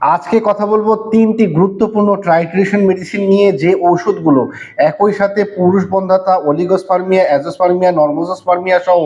আজকে কথা বলবো তিনটি গুরুত্বপূর্ণ ট্রাইটেশন মেডিসিন নিয়ে, যে ঔষধগুলো একই সাথে পুরুষ বন্ধাত্বা, অলিগোস্পার্মিয়া, অ্যাজোস্পার্মিয়া, নর্মোজোস্পার্মিয়া সহ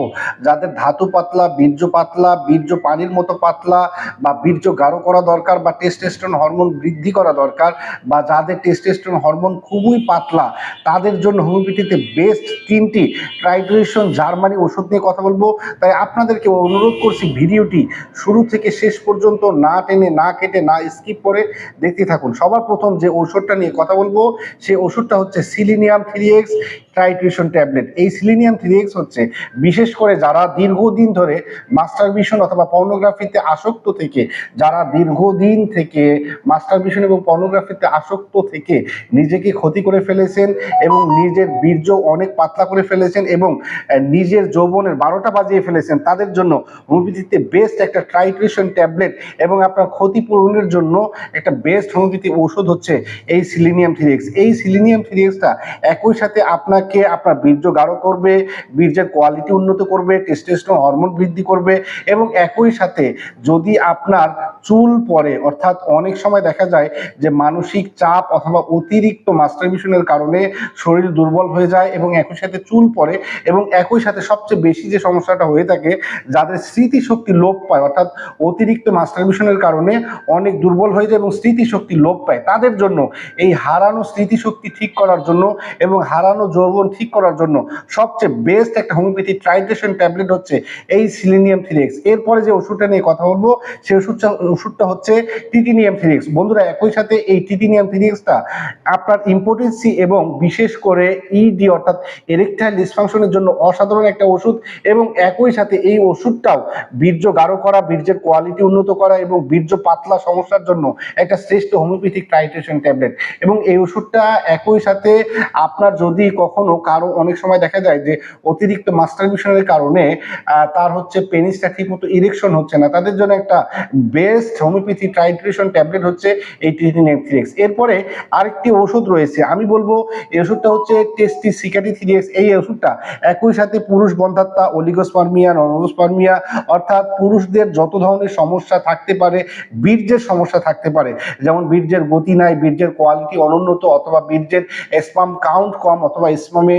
যাদের ধাতু পাতলা, বীর্য পাতলা, বীর্য পানির মতো পাতলা, বা বীর্য গাঢ় করা দরকার, বা টেস্টোস্টেরন হরমোন বৃদ্ধি করা দরকার, বা যাদের টেস্টোস্টেরন হরমোন খুবই পাতলা, তাদের জন্য হোমিওপ্যাথিতে বেস্ট তিনটি ট্রাইটেশন জার্মানি ওষুধ নিয়ে কথা বলবো। তাই আপনাদেরকে অনুরোধ করছি ভিডিওটি শুরু থেকে শেষ পর্যন্ত না টেনে, না কেটে, না স্কিপ করে দেখতে থাকুন। সবার প্রথম যে ওষুধটা নিয়ে কথা বলবো সেই ওষুধটা হচ্ছে সিলিনিয়াম 3x ট্রাইটিউশন ট্যাবলেট। এই সিলিনিয়াম 3x হচ্ছে বিশেষ করে যারা দীর্ঘদিন ধরে মাস্টারবিশন অথবা পর্নোগ্রাফিতে আসক্ত থেকে, যারা দীর্ঘদিন থেকে মাস্টারবিশন এবং পর্নোগ্রাফিতে আসক্ত থেকে নিজেকে ক্ষতি করে ফেলেছেন এবং নিজের বীর্য অনেক পাতলা করে ফেলেছেন এবং নিজের যৌবনের 12টা বাজিয়ে ফেলেছেন, তাদের জন্য হোমিওপ্যাথিতে বেস্ট একটা ট্রাইটিউশন ট্যাবলেট এবং আপনার ক্ষতিপূরণের জন্য একটা বেস্ট হোমিওপ্যাথি ঔষধ হচ্ছে এই সিলিনিয়াম 3x। এই সিলিনিয়াম 3xটা একই সাথে আপনাকে আপনার বীর্য গাঢ় করবে, বীর্যের কোয়ালিটি উন্নত করবে, টেস্টোস্টেরন হরমোন বৃদ্ধি করবে এবং একই সাথে যদি আপনার চুল পড়ে, অর্থাৎ অনেক সময় দেখা যায় যে মানসিক চাপ অথবা অতিরিক্ত মাস্টারবেশনের কারণে শরীর দুর্বল হয়ে যায় এবং একই সাথে চুল পড়ে, এবং একই সাথে সবচেয়ে বেশি যে সমস্যাটা হয়ে থাকে যাদের স্মৃতিশক্তি লোপ পায়, অর্থাৎ অতিরিক্ত মাস্টারবেশনের কারণে অনেক দুর্বল হয়ে যায় এবং স্মৃতিশক্তি লোপ পায়, তাদের জন্য এই হারানো স্মৃতিশক্তি ঠিক করার জন্য এবং হারানো যৌবন ঠিক করার জন্য সবচেয়ে বেস্ট একটা হোমিওপ্যাথি ট্রাইটেশন ট্যাবলেট হচ্ছে এই সিলিনিয়াম 3x। এরপরে যে ওষুধটা নিয়ে কথা বলবো সেই ওষুধটা হচ্ছে টিটিনিয়াম 3x। বন্ধুরা, একই সাথে এই টিটিনিয়াম 3xটা আপনার ইম্পোটেন্সি এবং বিশেষ করে ইডি অর্থাৎ এরেকটাইল ডিসফাংশনের জন্য অসাধারণ একটা ওষুধ, এবং একই সাথে এই ওষুধটাও বীর্য গাঢ় করা, বীর্যের কোয়ালিটি উন্নত করা এবং বীর্য পাতলা সমস্যার জন্য একটা শ্রেষ্ঠ হোমিওপ্যাথিক ট্রাইটেশন ট্যাবলেট। এবং এই ওষুধটা একই সাথে আপনার যদি কখনো কারো অনেক সময় দেখা যায় যে অতিরিক্ত মাস্টারবেশনের কারণে তার হচ্ছে পেনিসটা ঠিকমতো ইরেকশন হচ্ছে না, তাদের জন্য একটা বেস্ট হোমিওপ্যাথি ট্রাইটেশন ট্যাবলেট হচ্ছে এই টিটিনিয়াম 3x। এরপরে আরেকটি ওষুধ রয়েছে, আমি বলবো এই ওষুধটা হচ্ছে টেস্টিসিকাটি 3x। এই ওষুধটা একই সাথে পুরুষ বন্ধাত্বা, অলিগোস্পার্মিয়া, নর্মোস্পার্মিয়া অর্থাৎ পুরুষদের যত ধরনের সমস্যা থাকতে পারে, বীর্যের সমস্যা থাকতে পারে, যেমন বীর্যের গতি নাই, বীর্যের কোয়ালিটি অনুন্নত, অথবা বীর্যের স্পাম কাউন্ট কম, অথবা স্পামে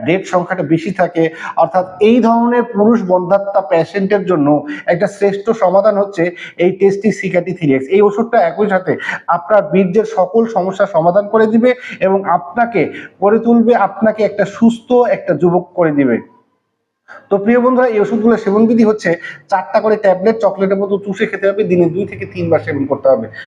ডেট সংখ্যাটা বেশি থাকে, অর্থাৎ এই ধরনের পুরুষ বন্ধাত্বা পেশেন্টের জন্য একটা শ্রেষ্ঠ সমাধান হচ্ছে এই টেস্টিসিকাটি 3x। এই ওষুধটা একই সাথে আপনার বীর্যের সকল সমস্যা সমাধান করে দিবে এবং আপনাকে করে তুলবে, আপনাকে একটা সুস্থ একটা যুবক করে দিবে। তো প্রিয় বন্ধুরা, এই ওষুধগুলো সেবন বিধি হচ্ছে 4টা করে ট্যাবলেট চকলেটের মতো চুষে খেতে হবে, দিনে 2 থেকে 3 বার সেবন করতে হবে।